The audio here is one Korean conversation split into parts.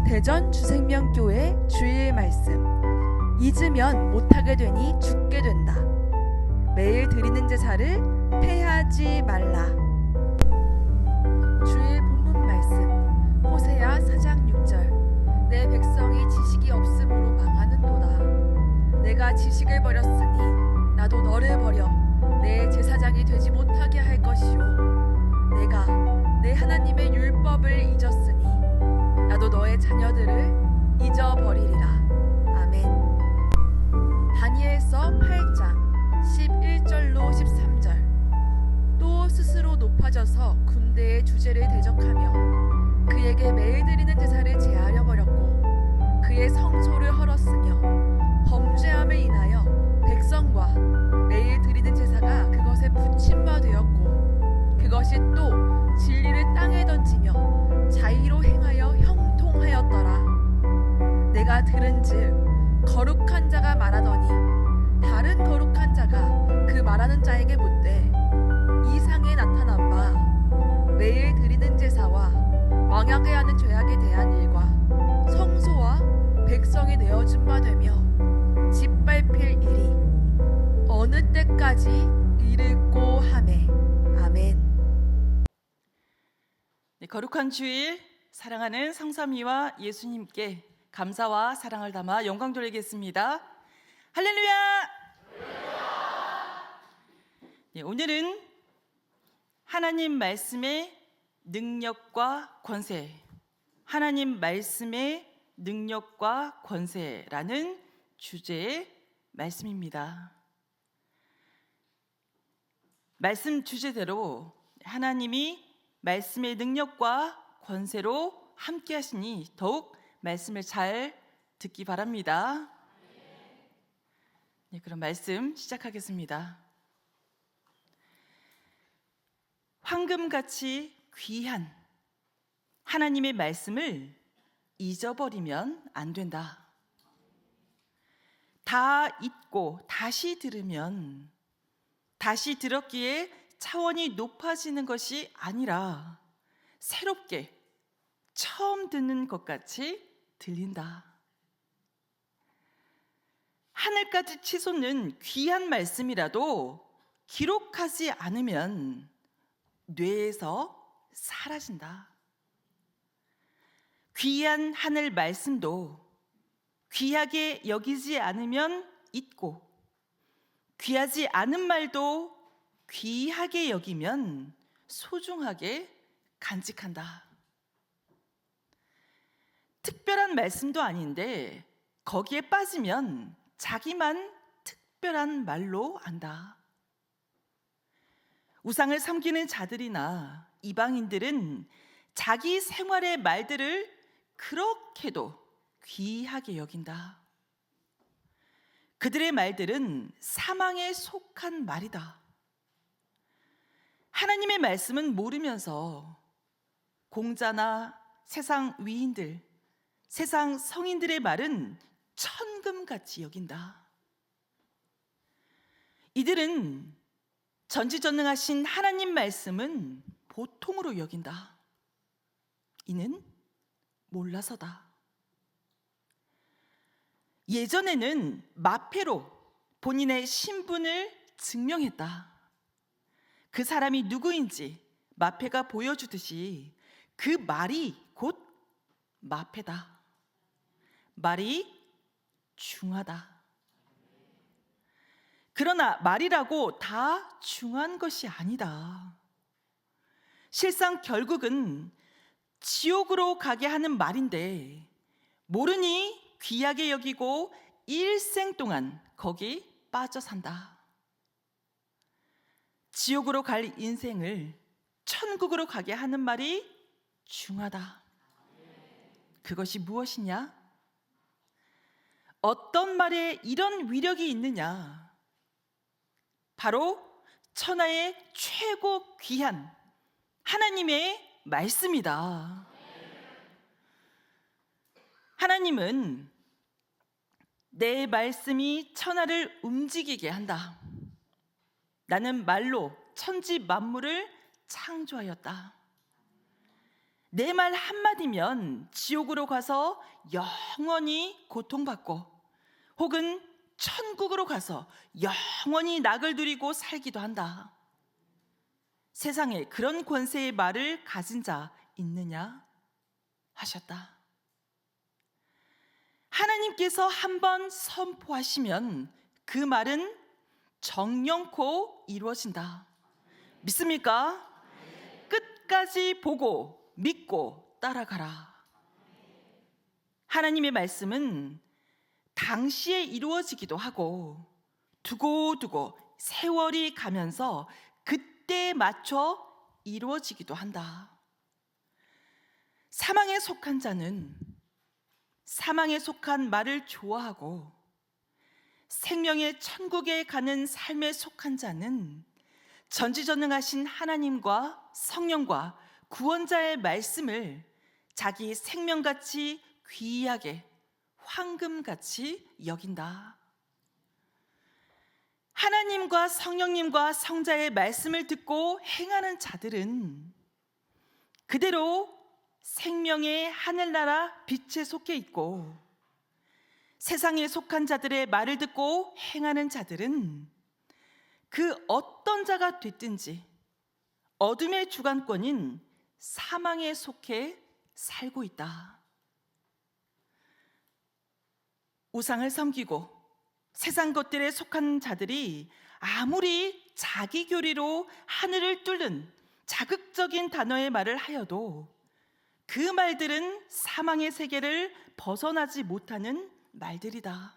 대전 주생명교회 주일 말씀. 잊으면 못하게 되니 죽게 된다. 매일 드리는 제사를 패하지 말라. 주일 본문 말씀 호세아 4장 6절. 내 백성이 지식이 없음으로 망하는도다. 내가 지식을 버렸으니 나도 너를 버려 내 제사장이 되지 못하게 할 것이요. 내가 내 하나님의 율법을 잊었으니 나도 너의 자녀들을 잊어버리리라. 아멘. 다니엘서 8장 11절로 13절. 또 스스로 높아져서 군대의 주제를 대적하며 그에게 매일 드리는 제사를 제하려 버렸고 그의 성소를 헐었으며 범죄함을 인하여 백성과 매일 드리는 제사가 그것에 붙임 바 되었고 그것이 또 진리를 땅에 던지며 자의로 행하여 형통하였더라. 내가 들은즉 거룩한 자가 말하더니 다른 거룩한 자가 그 말하는 자에게 묻되 이상에 나타난 바 매일 드리는 제사와 망하게 하는 죄악에 대한 일과 성소와 백성이 내어준 바 되며 짓밟힐 일이 어느 때까지 이를꼬 하매. 아멘. 네, 거룩한 주일 사랑하는 성삼위와 예수님께 감사와 사랑을 담아 영광 돌리겠습니다. 할렐루야! 네, 오늘은 하나님 말씀의 능력과 권세, 하나님 말씀의 능력과 권세라는 주제의 말씀입니다. 말씀 주제대로 하나님이 말씀의 능력과 권세로 함께 하시니 더욱 말씀을 잘 듣기 바랍니다. 네, 그럼 말씀 시작하겠습니다. 황금같이 귀한 하나님의 말씀을 잊어버리면 안 된다. 다 잊고 다시 들으면 다시 들었기에 차원이 높아지는 것이 아니라 새롭게 처음 듣는 것 같이 들린다. 하늘까지 치솟는 귀한 말씀이라도 기록하지 않으면 뇌에서 사라진다. 귀한 하늘 말씀도 귀하게 여기지 않으면 잊고 귀하지 않은 말도 귀하게 여기면 소중하게 간직한다. 특별한 말씀도 아닌데 거기에 빠지면 자기만 특별한 말로 안다. 우상을 섬기는 자들이나 이방인들은 자기 생활의 말들을 그렇게도 귀하게 여긴다. 그들의 말들은 사망에 속한 말이다. 하나님의 말씀은 모르면서 공자나 세상 위인들, 세상 성인들의 말은 천금같이 여긴다. 이들은 전지전능하신 하나님 말씀은 보통으로 여긴다. 이는 몰라서다. 예전에는 마패로 본인의 신분을 증명했다. 그 사람이 누구인지 마패가 보여주듯이 그 말이 곧 마패다. 말이 중하다. 그러나 말이라고 다 중한 것이 아니다. 실상 결국은 지옥으로 가게 하는 말인데 모르니 귀하게 여기고 일생 동안 거기 빠져 산다. 지옥으로 갈 인생을 천국으로 가게 하는 말이 중하다. 그것이 무엇이냐? 어떤 말에 이런 위력이 있느냐? 바로 천하의 최고 귀한 하나님의 말씀이다. 하나님은 내 말씀이 천하를 움직이게 한다. 나는 말로 천지 만물을 창조하였다. 내 말 한마디면 지옥으로 가서 영원히 고통받고 혹은 천국으로 가서 영원히 낙을 누리고 살기도 한다. 세상에 그런 권세의 말을 가진 자 있느냐 하셨다. 하나님께서 한번 선포하시면 그 말은 정령코 이루어진다. 믿습니까? 끝까지 보고 믿고 따라가라. 하나님의 말씀은 당시에 이루어지기도 하고 두고두고 세월이 가면서 그때에 맞춰 이루어지기도 한다. 사망에 속한 자는 사망에 속한 말을 좋아하고 생명의 천국에 가는 삶에 속한 자는 전지전능하신 하나님과 성령과 구원자의 말씀을 자기 생명같이 귀하게 황금같이 여긴다. 하나님과 성령님과 성자의 말씀을 듣고 행하는 자들은 그대로 생명의 하늘나라 빛에 속해 있고, 세상에 속한 자들의 말을 듣고 행하는 자들은 그 어떤 자가 됐든지 어둠의 주관권인 사망에 속해 살고 있다. 우상을 섬기고 세상 것들에 속한 자들이 아무리 자기 교리로 하늘을 뚫는 자극적인 단어의 말을 하여도 그 말들은 사망의 세계를 벗어나지 못하는 말들이다.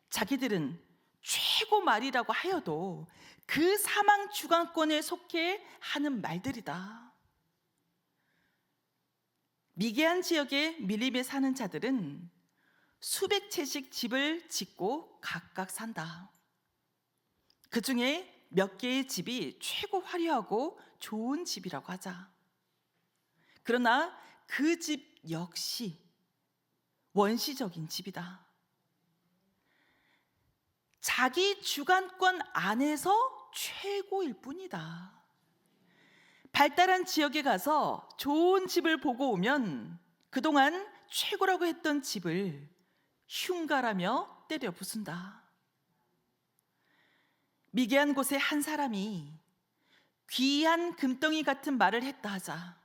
자기들은 최고 말이라고 하여도 그 사망 주관권에 속해 하는 말들이다. 미개한 지역의 밀림에 사는 자들은 수백 채씩 집을 짓고 각각 산다. 그 중에 몇 개의 집이 최고 화려하고 좋은 집이라고 하자. 그러나 그 집 역시 원시적인 집이다. 자기 주관권 안에서 최고일 뿐이다. 발달한 지역에 가서 좋은 집을 보고 오면 그동안 최고라고 했던 집을 흉가라며 때려 부순다. 미개한 곳에 한 사람이 귀한 금덩이 같은 말을 했다 하자.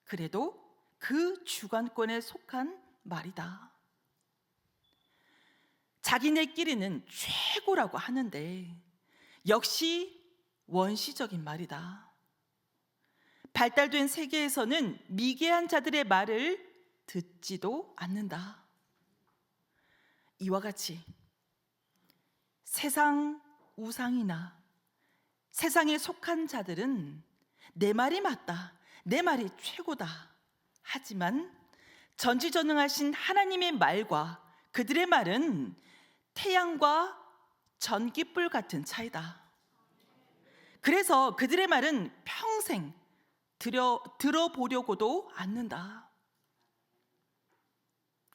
그래도 그 주관권에 속한 말이다. 자기네끼리는 최고라고 하는데 역시 원시적인 말이다. 발달된 세계에서는 미개한 자들의 말을 듣지도 않는다. 이와 같이 세상 우상이나 세상에 속한 자들은 내 말이 맞다, 내 말이 최고다 하지만 전지전능하신 하나님의 말과 그들의 말은 태양과 전기불 같은 차이다. 그래서 그들의 말은 평생 들어보려고도 않는다.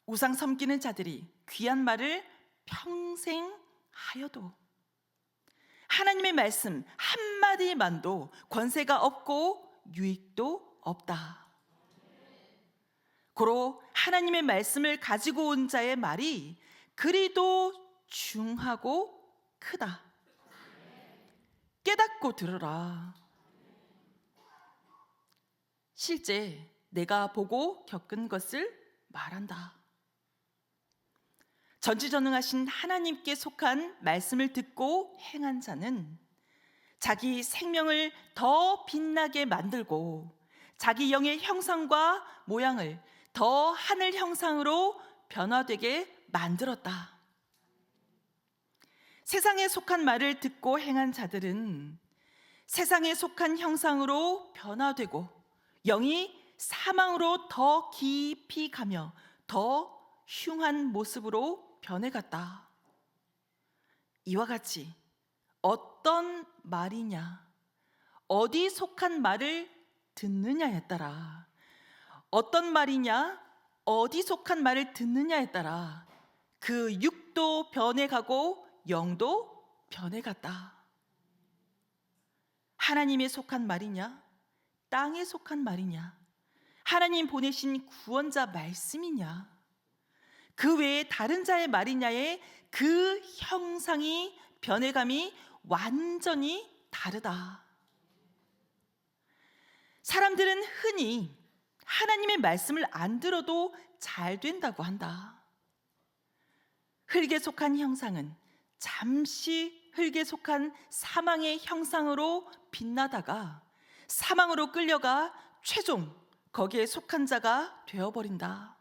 우상 섬기는 자들이 귀한 말을 평생 하여도 하나님의 말씀 한마디만도 권세가 없고 유익도 없다. 고로 하나님의 말씀을 가지고 온 자의 말이 그리도 중하고 크다. 깨닫고 들으라. 실제 내가 보고 겪은 것을 말한다. 전지전능하신 하나님께 속한 말씀을 듣고 행한 자는 자기 생명을 더 빛나게 만들고 자기 영의 형상과 모양을 더 하늘 형상으로 변화되게 만들었다. 세상에 속한 말을 듣고 행한 자들은 세상에 속한 형상으로 변화되고 영이 사망으로 더 깊이 가며 더 흉한 모습으로 변해갔다. 이와 같이 어떤 말이냐, 어디 속한 말을 듣느냐에 따라, 어떤 말이냐, 어디 속한 말을 듣느냐에 따라 그 육도 변해가고 영도 변해갔다. 하나님에 속한 말이냐, 땅에 속한 말이냐? 하나님 보내신 구원자 말씀이냐? 그 외에 다른 자의 말이냐의 그 형상이, 변해감이 완전히 다르다. 사람들은 흔히 하나님의 말씀을 안 들어도 잘 된다고 한다. 흙에 속한 형상은 잠시 흙에 속한 사망의 형상으로 빛나다가 사망으로 끌려가 최종 거기에 속한 자가 되어버린다.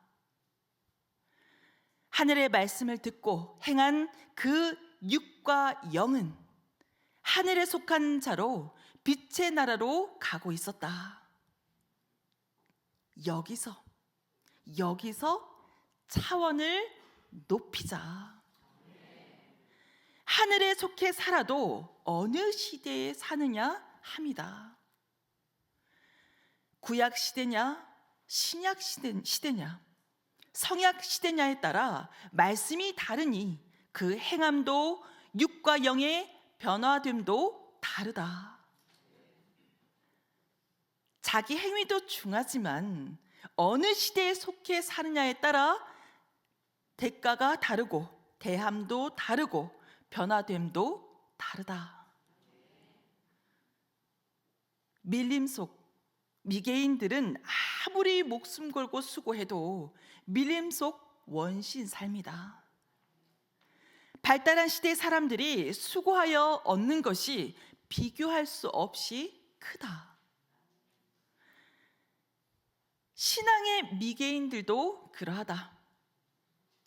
하늘의 말씀을 듣고 행한 그 육과 영은 하늘에 속한 자로 빛의 나라로 가고 있었다. 여기서 차원을 높이자. 하늘에 속해 살아도 어느 시대에 사느냐 함이다. 구약 시대냐, 신약 시대냐, 성약 시대냐에 따라 말씀이 다르니 그 행함도 육과 영의 변화됨도 다르다. 자기 행위도 중하지만 어느 시대에 속해 사느냐에 따라 대가가 다르고 대함도 다르고 변화됨도 다르다. 밀림 속 미개인들은 아무리 목숨 걸고 수고해도 밀림 속 원신 삶이다. 발달한 시대 사람들이 수고하여 얻는 것이 비교할 수 없이 크다. 신앙의 미개인들도 그러하다.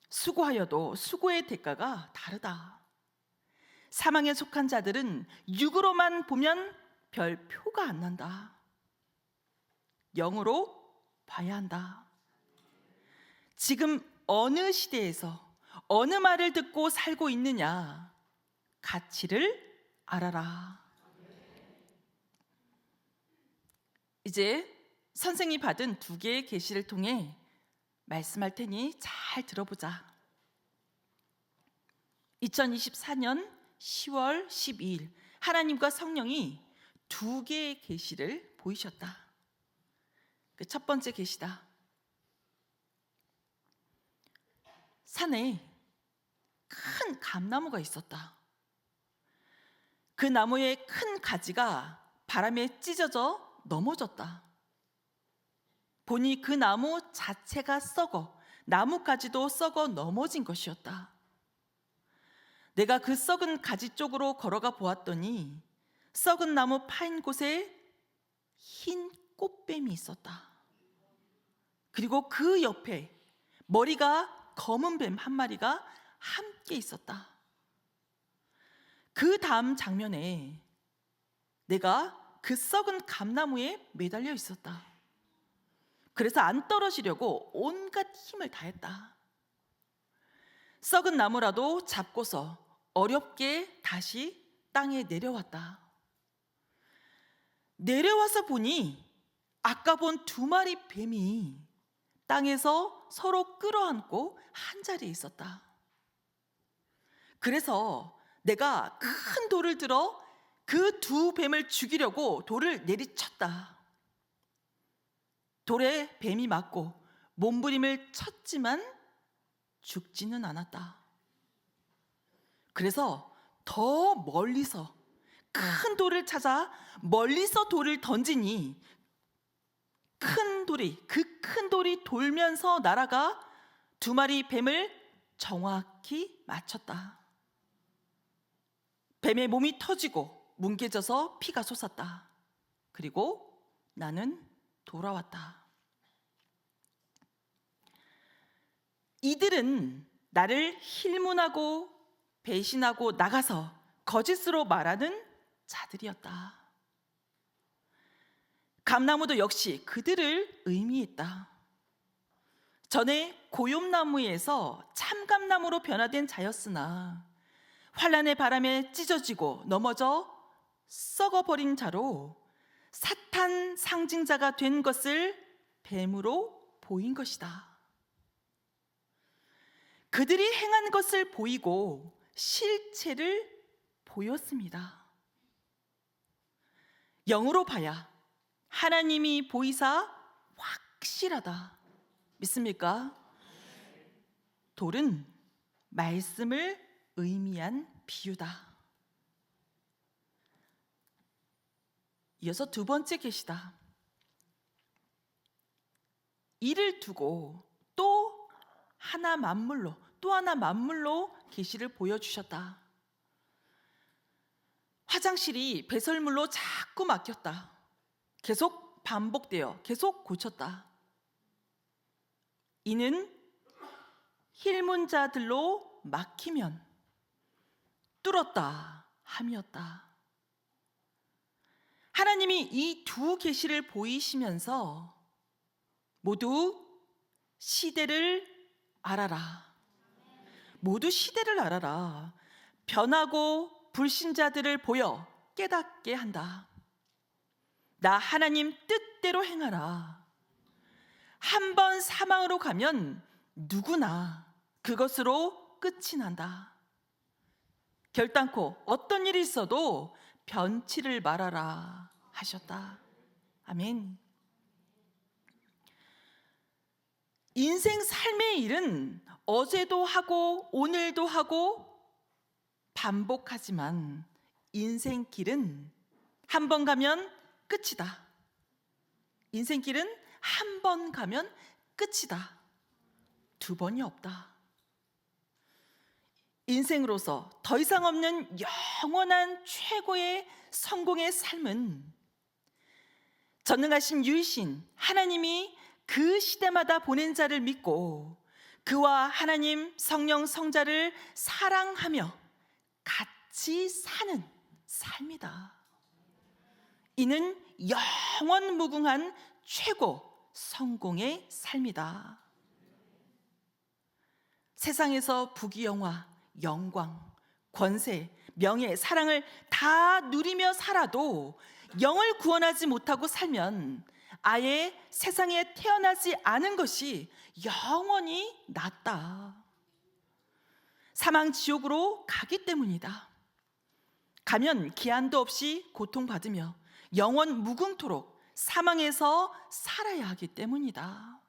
수고하여도 수고의 대가가 다르다. 사망에 속한 자들은 육으로만 보면 별 표가 안 난다. 영으로 봐야 한다. 지금 어느 시대에서 어느 말을 듣고 살고 있느냐, 가치를 알아라. 이제 선생이 받은 2개의 계시를 통해 말씀할 테니 잘 들어보자. 2024년 10월 12일 하나님과 성령이 2개의 계시를 보이셨다. 그 첫 번째 계시다. 산에 큰 감나무가 있었다. 그 나무의 큰 가지가 바람에 찢어져 넘어졌다. 보니 그 나무 자체가 썩어 나뭇가지도 썩어 넘어진 것이었다. 내가 그 썩은 가지 쪽으로 걸어가 보았더니 썩은 나무 파인 곳에 흰 꽃뱀이 있었다. 그리고 그 옆에 머리가 검은 뱀 한 마리가 함께 있었다. 그 다음 장면에 내가 그 썩은 감나무에 매달려 있었다. 그래서 안 떨어지려고 온갖 힘을 다했다. 썩은 나무라도 잡고서 어렵게 다시 땅에 내려왔다. 내려와서 보니 아까 본 2마리 뱀이 땅에서 서로 끌어안고 한 자리에 있었다. 그래서 내가 큰 돌을 들어 그 2 뱀을 죽이려고 돌을 내리쳤다. 돌에 뱀이 맞고 몸부림을 쳤지만 죽지는 않았다. 그래서 더 멀리서 큰 돌을 찾아 멀리서 돌을 던지니 그 큰 돌이 돌면서 날아가 2마리 뱀을 정확히 맞췄다. 뱀의 몸이 터지고 뭉개져서 피가 솟았다. 그리고 나는 돌아왔다. 이들은 나를 힐문하고 배신하고 나가서 거짓으로 말하는 자들이었다. 감나무도 역시 그들을 의미했다. 전에 고욤나무에서 참감나무로 변화된 자였으나 환란의 바람에 찢어지고 넘어져 썩어버린 자로 사탄 상징자가 된 것을 뱀으로 보인 것이다. 그들이 행한 것을 보이고 실체를 보였습니다. 영으로 봐야 하나님이 보이사 확실하다. 믿습니까? 돌은 말씀을 의미한 비유다. 이어서 두 번째 계시다. 이를 두고 또 하나 만물로 계시를 보여주셨다. 화장실이 배설물로 자꾸 막혔다. 계속 반복되어 계속 고쳤다. 이는 힐문자들로 막히면 뚫었다 함이었다. 하나님이 이 두 계시를 보이시면서 모두 시대를 알아라. 모두 시대를 알아라. 변하고 불신자들을 보여 깨닫게 한다. 나 하나님 뜻대로 행하라. 한 번 사망으로 가면 누구나 그것으로 끝이 난다. 결단코 어떤 일이 있어도 변치를 말아라 하셨다. 아멘. 인생 삶의 일은 어제도 하고 오늘도 하고 반복하지만 인생길은 한 번 가면 끝이다. 인생길은 한 번 가면 끝이다. 두 번이 없다. 인생으로서 더 이상 없는 영원한 최고의 성공의 삶은 전능하신 유이신 하나님이 그 시대마다 보낸 자를 믿고 그와 하나님 성령 성자를 사랑하며 같이 사는 삶이다. 이는 영원 무궁한 최고 성공의 삶이다. 세상에서 부귀영화, 영광, 권세, 명예, 사랑을 다 누리며 살아도 영을 구원하지 못하고 살면 아예 세상에 태어나지 않은 것이 영원히 낫다. 사망 지옥으로 가기 때문이다. 가면 기한도 없이 고통받으며 영원 무궁토록 사망에서 살아야 하기 때문이다.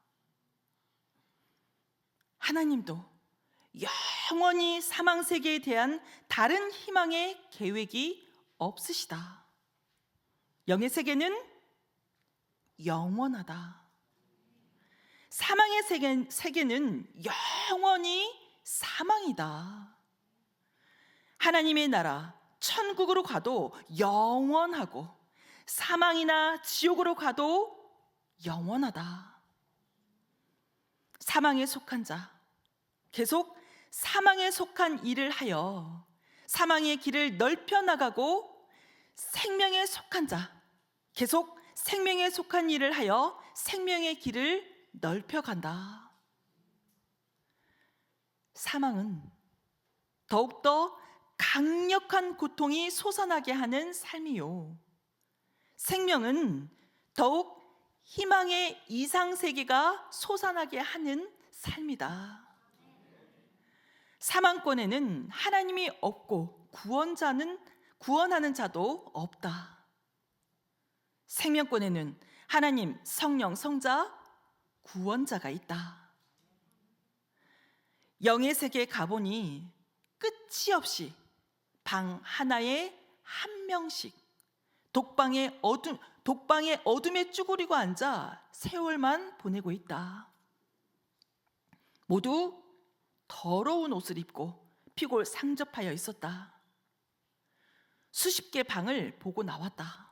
하나님도 영원히 사망 세계에 대한 다른 희망의 계획이 없으시다. 영의 세계는 영원하다. 사망의 세계는 영원히 사망이다. 하나님의 나라 천국으로 가도 영원하고 사망이나 지옥으로 가도 영원하다. 사망에 속한 자, 계속 사망에 속한 일을 하여 사망의 길을 넓혀 나가고 생명에 속한 자, 계속 생명에 속한 일을 하여 생명의 길을 넓혀 간다. 사망은 더욱더 강력한 고통이 솟아나게 하는 삶이요. 생명은 더욱 희망의 이상세계가 솟아나게 하는 삶이다. 사망권에는 하나님이 없고 구원하는 자도 없다. 생명권에는 하나님, 성령, 성자, 구원자가 있다. 영의 세계에 가보니 끝이 없이 방 하나에 한 명씩 독방의 어둠에 쭈그리고 앉아 세월만 보내고 있다. 모두 더러운 옷을 입고 피골 상접하여 있었다. 수십 개 방을 보고 나왔다.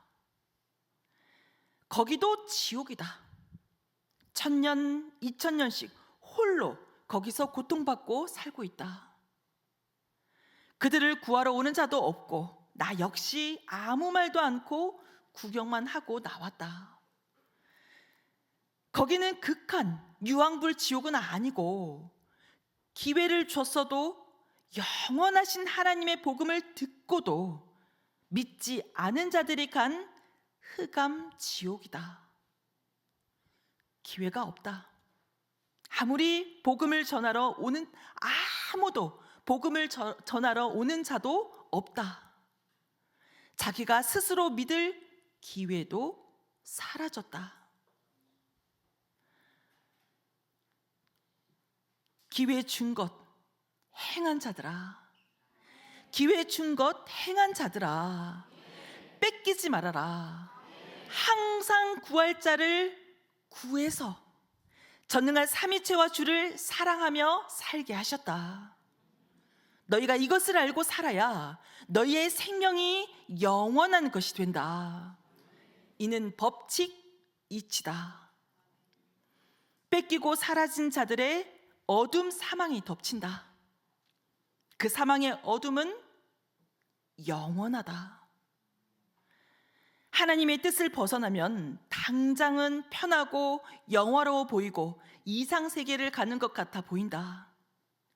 거기도 지옥이다. 1000년, 2000년씩 홀로 거기서 고통받고 살고 있다. 그들을 구하러 오는 자도 없고 나 역시 아무 말도 않고 구경만 하고 나왔다. 거기는 극한 유황불 지옥은 아니고 기회를 줬어도 영원하신 하나님의 복음을 듣고도 믿지 않은 자들이 간 흑암 지옥이다. 기회가 없다. 아무리 복음을 전하러 오는 아무도 복음을 전하러 오는 자도 없다. 자기가 스스로 믿을 기회도 사라졌다. 기회 준 것 행한 자들아, 기회 준 것 행한 자들아, 뺏기지 말아라. 항상 구할 자를 구해서 전능한 삼위체와 주를 사랑하며 살게 하셨다. 너희가 이것을 알고 살아야 너희의 생명이 영원한 것이 된다. 이는 법칙 이치다. 뺏기고 사라진 자들의 어둠 사망이 덮친다. 그 사망의 어둠은 영원하다. 하나님의 뜻을 벗어나면 당장은 편하고 영화로워 보이고 이상 세계를 가는 것 같아 보인다.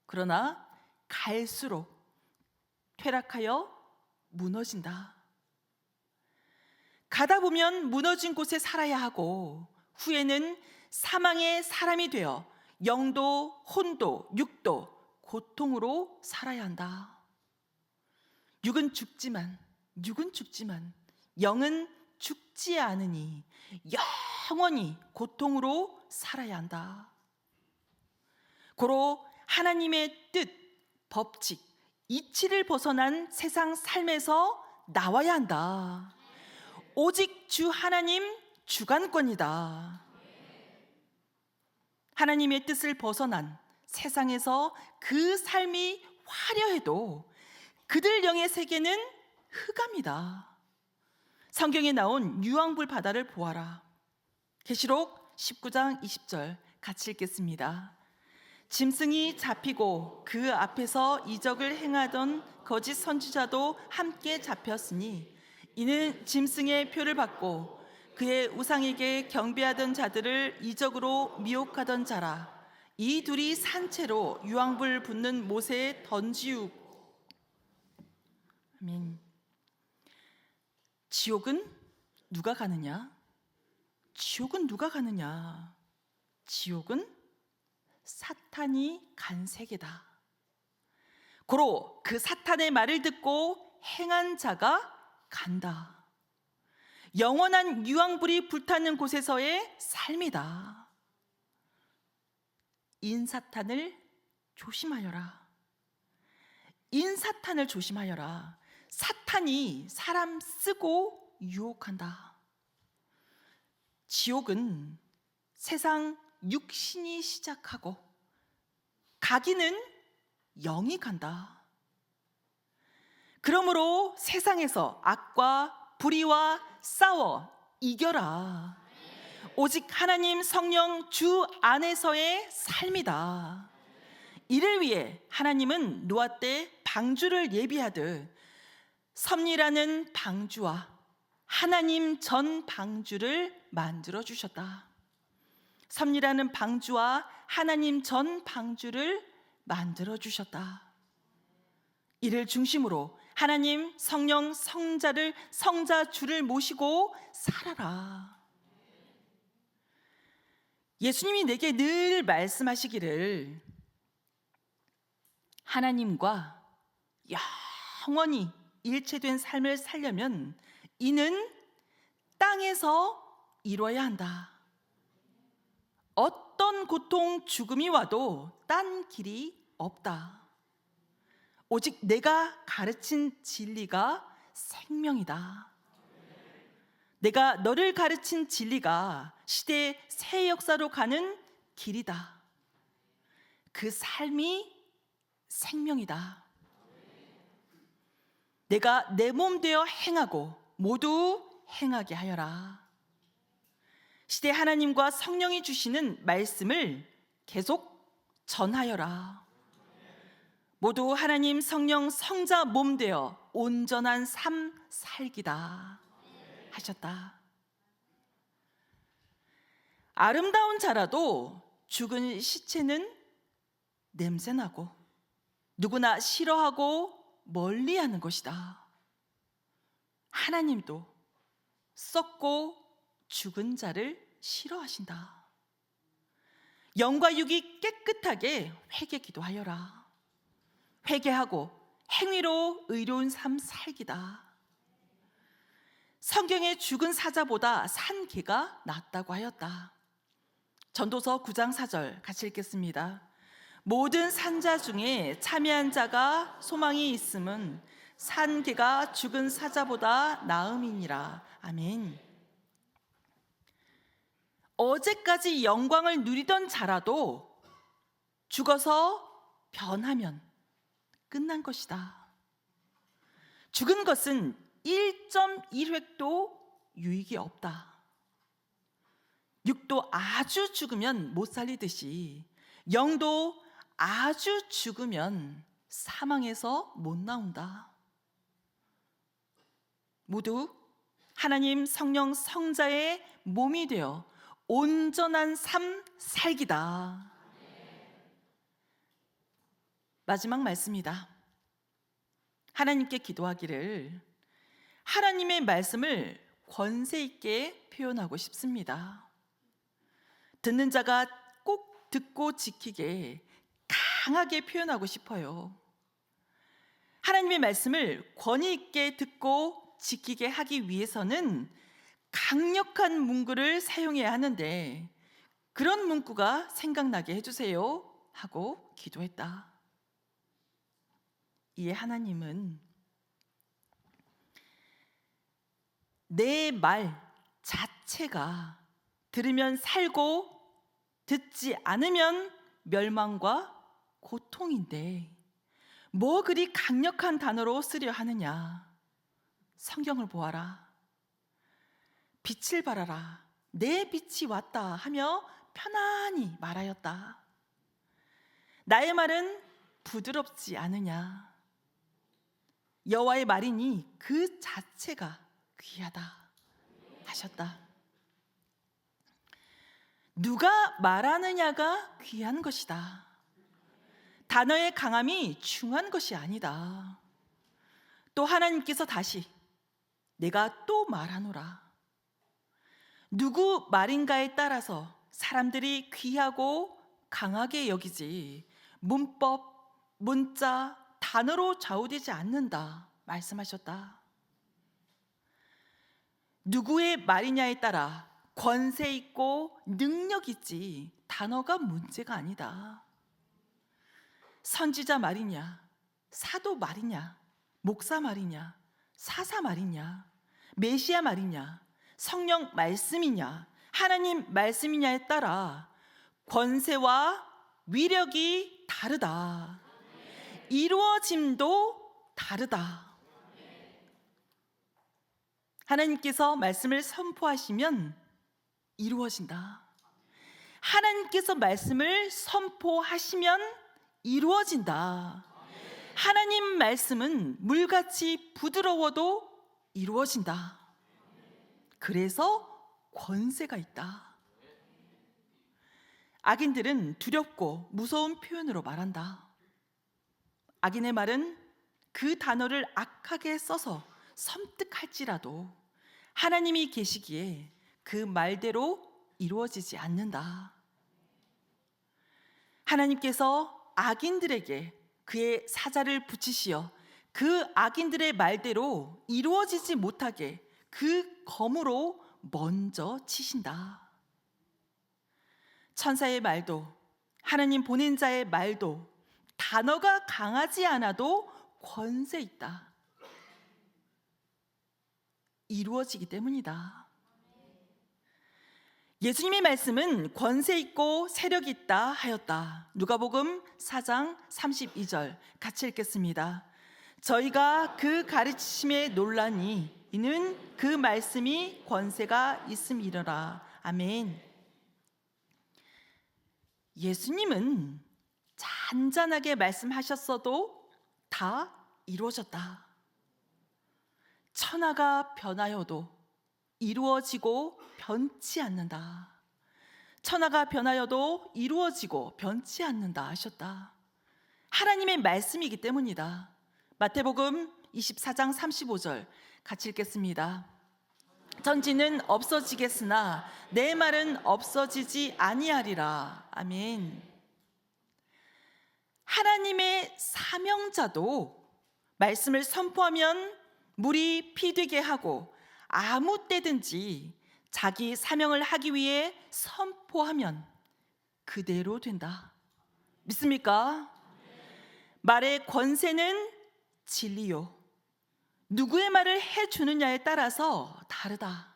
그러나 갈수록 퇴락하여 무너진다. 가다 보면 무너진 곳에 살아야 하고 후에는 사망의 사람이 되어 영도, 혼도, 육도, 고통으로 살아야 한다. 육은 죽지만 영은 죽지 않으니 영원히 고통으로 살아야 한다. 고로 하나님의 뜻, 법칙, 이치를 벗어난 세상 삶에서 나와야 한다. 오직 주 하나님 주관권이다. 하나님의 뜻을 벗어난 세상에서 그 삶이 화려해도 그들 영의 세계는 흑암이다. 성경에 나온 유황불 바다를 보아라. 계시록 19장 20절 같이 읽겠습니다. 짐승이 잡히고 그 앞에서 이적을 행하던 거짓 선지자도 함께 잡혔으니 이는 짐승의 표를 받고 그의 우상에게 경배하던 자들을 이적으로 미혹하던 자라. 이 둘이 산채로 유황불 붙는 못에 던지우. 아멘. 지옥은 누가 가느냐? 지옥은 누가 가느냐? 지옥은 사탄이 간 세계다. 고로 그 사탄의 말을 듣고 행한 자가 간다. 영원한 유황불이 불타는 곳에서의 삶이다. 인사탄을 조심하여라. 인사탄을 조심하여라. 사탄이 사람 쓰고 유혹한다. 지옥은 세상 육신이 시작하고 가기는 영이 간다. 그러므로 세상에서 악과 불의와 싸워 이겨라. 오직 하나님 성령 주 안에서의 삶이다. 이를 위해 하나님은 노아 때 방주를 예비하듯 섭리라는 방주와 하나님 전 방주를 만들어 주셨다. 섭리라는 방주와 하나님 전 방주를 만들어 주셨다. 이를 중심으로 하나님 성령 성자 주를 모시고 살아라. 예수님이 내게 늘 말씀하시기를 하나님과 영원히 일체된 삶을 살려면 이는 땅에서 이루어야 한다. 어떤 고통, 죽음이 와도 딴 길이 없다. 오직 내가 가르친 진리가 생명이다. 내가 너를 가르친 진리가 시대의 새 역사로 가는 길이다. 그 삶이 생명이다. 내가 내 몸 되어 행하고 모두 행하게 하여라. 시대 하나님과 성령이 주시는 말씀을 계속 전하여라. 모두 하나님 성령 성자 몸 되어 온전한 삶 살기다 하셨다. 아름다운 자라도 죽은 시체는 냄새나고 누구나 싫어하고 멀리하는 것이다. 하나님도 썩고 죽은 자를 싫어하신다. 영과 육이 깨끗하게 회개 기도하여라. 회개하고 행위로 의로운 삶 살기다. 성경에 죽은 사자보다 산 개가 낫다고 하였다. 전도서 9장 4절 같이 읽겠습니다. 모든 산자 중에 참여한 자가 소망이 있음은 산 개가 죽은 사자보다 나음이니라. 아멘. 어제까지 영광을 누리던 자라도 죽어서 변하면 끝난 것이다. 죽은 것은 1.1획도 유익이 없다. 육도 아주 죽으면 못 살리듯이 영도 아주 죽으면 사망에서 못 나온다. 모두 하나님 성령 성자의 몸이 되어 온전한 삶 살기다. 마지막 말씀이다. 하나님께 기도하기를 하나님의 말씀을 권세 있게 표현하고 싶습니다. 듣는 자가 꼭 듣고 지키게 강하게 표현하고 싶어요. 하나님의 말씀을 권위 있게 듣고 지키게 하기 위해서는 강력한 문구를 사용해야 하는데 그런 문구가 생각나게 해주세요 하고 기도했다. 이에 하나님은 내 말 자체가 들으면 살고 듣지 않으면 멸망과 고통인데 뭐 그리 강력한 단어로 쓰려 하느냐. 성경을 보아라. 빛을 발하라. 내 빛이 왔다 하며 편안히 말하였다. 나의 말은 부드럽지 않으냐. 여호와의 말이니 그 자체가 귀하다 하셨다. 누가 말하느냐가 귀한 것이다. 단어의 강함이 중요한 것이 아니다. 또 하나님께서 다시 내가 또 말하노라. 누구 말인가에 따라서 사람들이 귀하고 강하게 여기지 문법, 문자, 단어로 좌우되지 않는다 말씀하셨다. 누구의 말이냐에 따라 권세 있고 능력 있지 단어가 문제가 아니다. 선지자 말이냐, 사도 말이냐, 목사 말이냐, 사사 말이냐, 메시아 말이냐, 성령 말씀이냐, 하나님 말씀이냐에 따라 권세와 위력이 다르다. 이루어짐도 다르다. 하나님께서 말씀을 선포하시면 이루어진다. 하나님께서 말씀을 선포하시면 이루어진다. 하나님 말씀은 물같이 부드러워도 이루어진다. 그래서 권세가 있다. 악인들은 두렵고 무서운 표현으로 말한다. 악인의 말은 그 단어를 악하게 써서 섬뜩할지라도 하나님이 계시기에 그 말대로 이루어지지 않는다. 하나님께서 악인들에게 그의 사자를 붙이시어 그 악인들의 말대로 이루어지지 못하게 그 검으로 먼저 치신다. 천사의 말도 하나님 보낸 자의 말도 단어가 강하지 않아도 권세 있다. 이루어지기 때문이다. 예수님의 말씀은 권세 있고 세력 있다 하였다. 누가복음 4장 32절 같이 읽겠습니다. 저희가 그 가르치심에 놀라니 이는 그 말씀이 권세가 있음이로라. 아멘. 예수님은 잔잔하게 말씀하셨어도 다 이루어졌다. 천하가 변하여도 이루어지고 변치 않는다. 천하가 변하여도 이루어지고 변치 않는다 하셨다. 하나님의 말씀이기 때문이다. 마태복음 24장 35절 같이 읽겠습니다. 전지는 없어지겠으나 내 말은 없어지지 아니하리라. 아멘. 하나님의 사명자도 말씀을 선포하면 물이 피 되게 하고 아무 때든지 자기 사명을 하기 위해 선포하면 그대로 된다. 믿습니까? 말의 권세는 진리요. 누구의 말을 해주느냐에 따라서 다르다.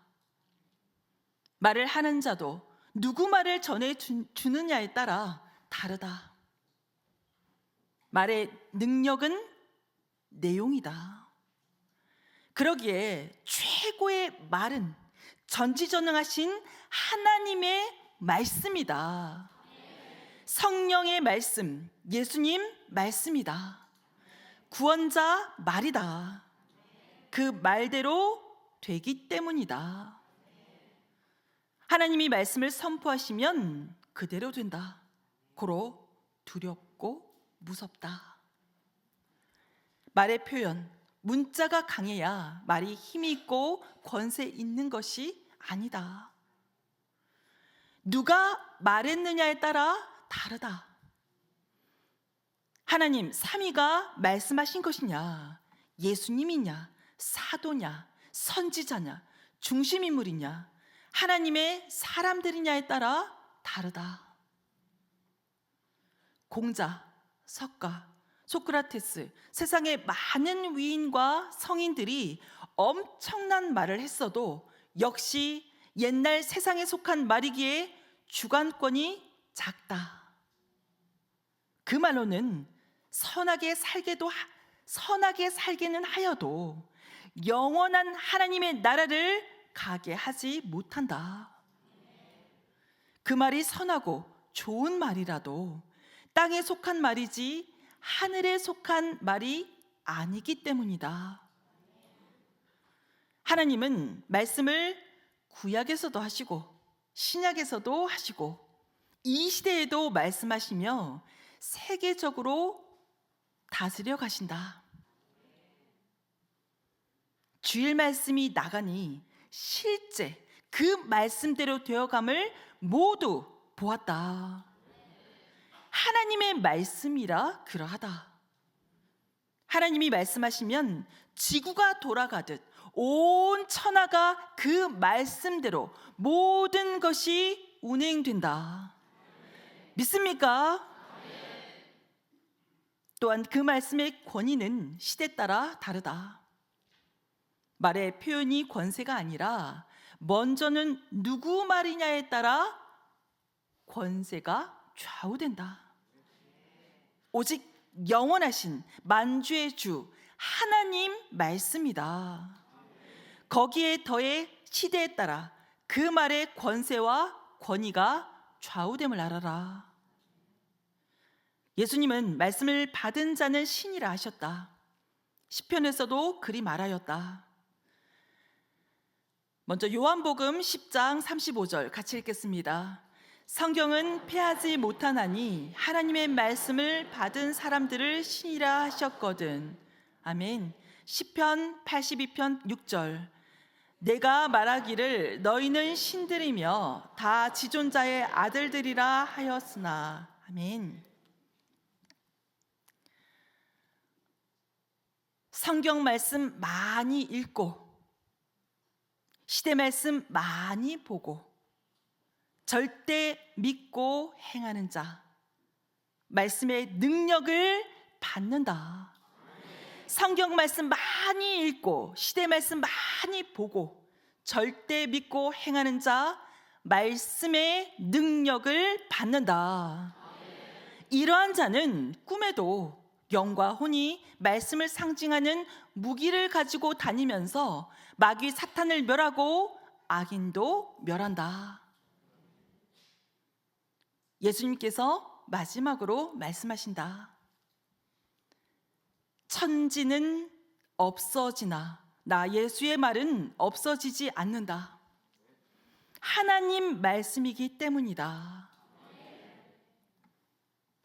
말을 하는 자도 누구 말을 전해주느냐에 따라 다르다. 말의 능력은 내용이다. 그러기에 최고의 말은 전지전능하신 하나님의 말씀이다. 성령의 말씀, 예수님 말씀이다. 구원자 말이다. 그 말대로 되기 때문이다. 하나님이 말씀을 선포하시면 그대로 된다. 고로 두렵고 무섭다. 말의 표현, 문자가 강해야 말이 힘이 있고 권세 있는 것이 아니다. 누가 말했느냐에 따라 다르다. 하나님 삼위가 말씀하신 것이냐, 예수님이냐, 사도냐, 선지자냐, 중심인물이냐, 하나님의 사람들이냐에 따라 다르다. 공자, 석가, 소크라테스, 세상의 많은 위인과 성인들이 엄청난 말을 했어도 역시 옛날 세상에 속한 말이기에 주관권이 작다. 그 말로는 선하게 살게는 하여도 영원한 하나님의 나라를 가게 하지 못한다. 그 말이 선하고 좋은 말이라도 땅에 속한 말이지 하늘에 속한 말이 아니기 때문이다. 하나님은 말씀을 구약에서도 하시고 신약에서도 하시고 이 시대에도 말씀하시며 세계적으로 다스려 가신다. 주일 말씀이 나가니 실제 그 말씀대로 되어감을 모두 보았다. 하나님의 말씀이라 그러하다. 하나님이 말씀하시면 지구가 돌아가듯 온 천하가 그 말씀대로 모든 것이 운행된다. 믿습니까? 또한 그 말씀의 권위는 시대 따라 다르다. 말의 표현이 권세가 아니라 먼저는 누구 말이냐에 따라 권세가 좌우된다. 오직 영원하신 만주의 주 하나님 말씀이다. 거기에 더해 시대에 따라 그 말의 권세와 권위가 좌우됨을 알아라. 예수님은 말씀을 받은 자는 신이라 하셨다. 시편에서도 그리 말하였다. 먼저 요한복음 10장 35절 같이 읽겠습니다. 성경은 패하지 못하나니 하나님의 말씀을 받은 사람들을 신이라 하셨거든. 아멘. 시편 82편 6절. 내가 말하기를 너희는 신들이며 다 지존자의 아들들이라 하였으나. 아멘. 성경 말씀 많이 읽고 시대 말씀 많이 보고 절대 믿고 행하는 자, 말씀의 능력을 받는다. 성경 말씀 많이 읽고 시대 말씀 많이 보고 절대 믿고 행하는 자, 말씀의 능력을 받는다. 이러한 자는 꿈에도 영과 혼이 말씀을 상징하는 무기를 가지고 다니면서 마귀 사탄을 멸하고 악인도 멸한다. 예수님께서 마지막으로 말씀하신다. 천지는 없어지나 나 예수의 말은 없어지지 않는다. 하나님 말씀이기 때문이다.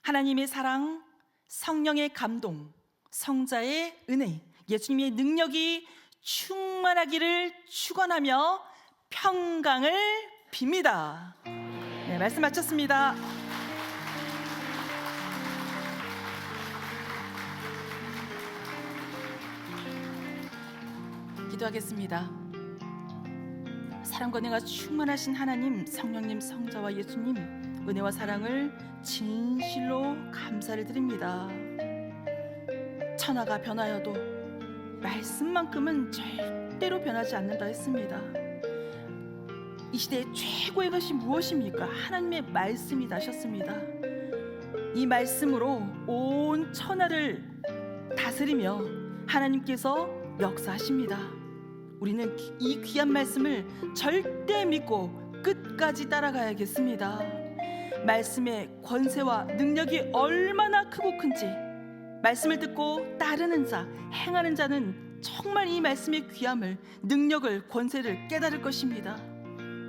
하나님의 사랑, 성령의 감동, 성자의 은혜, 예수님의 능력이 충만하기를 축원하며 평강을 빕니다. 네, 말씀 마쳤습니다. 기도하겠습니다. 사랑과 은혜가 충만하신 하나님, 성령님, 성자와 예수님, 은혜와 사랑을 진실로 감사를 드립니다. 천하가 변하여도 말씀만큼은 절대로 변하지 않는다 했습니다. 이 시대의 최고의 것이 무엇입니까? 하나님의 말씀이 나셨습니다. 이 말씀으로 온 천하를 다스리며 하나님께서 역사하십니다. 우리는 이 귀한 말씀을 절대 믿고 끝까지 따라가야겠습니다. 말씀의 권세와 능력이 얼마나 크고 큰지, 말씀을 듣고 따르는 자, 행하는 자는 정말 이 말씀의 귀함을, 능력을, 권세를 깨달을 것입니다.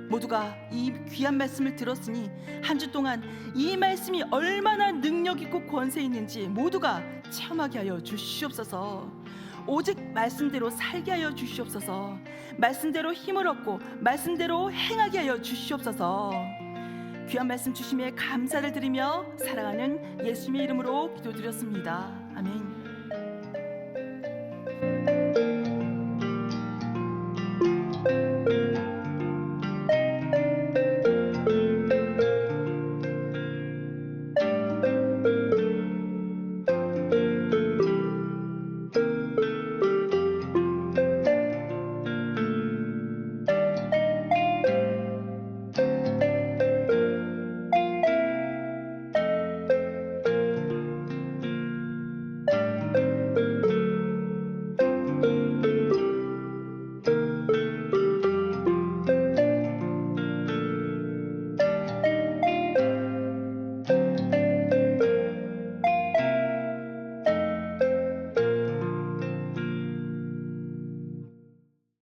모두가 이 귀한 말씀을 들었으니 한 주 동안 이 말씀이 얼마나 능력 있고 권세 있는지 모두가 체험하게 하여 주시옵소서. 오직 말씀대로 살게 하여 주시옵소서. 말씀대로 힘을 얻고 말씀대로 행하게 하여 주시옵소서. 귀한 말씀 주심에 감사를 드리며 사랑하는 예수님의 이름으로 기도드렸습니다. 아멘.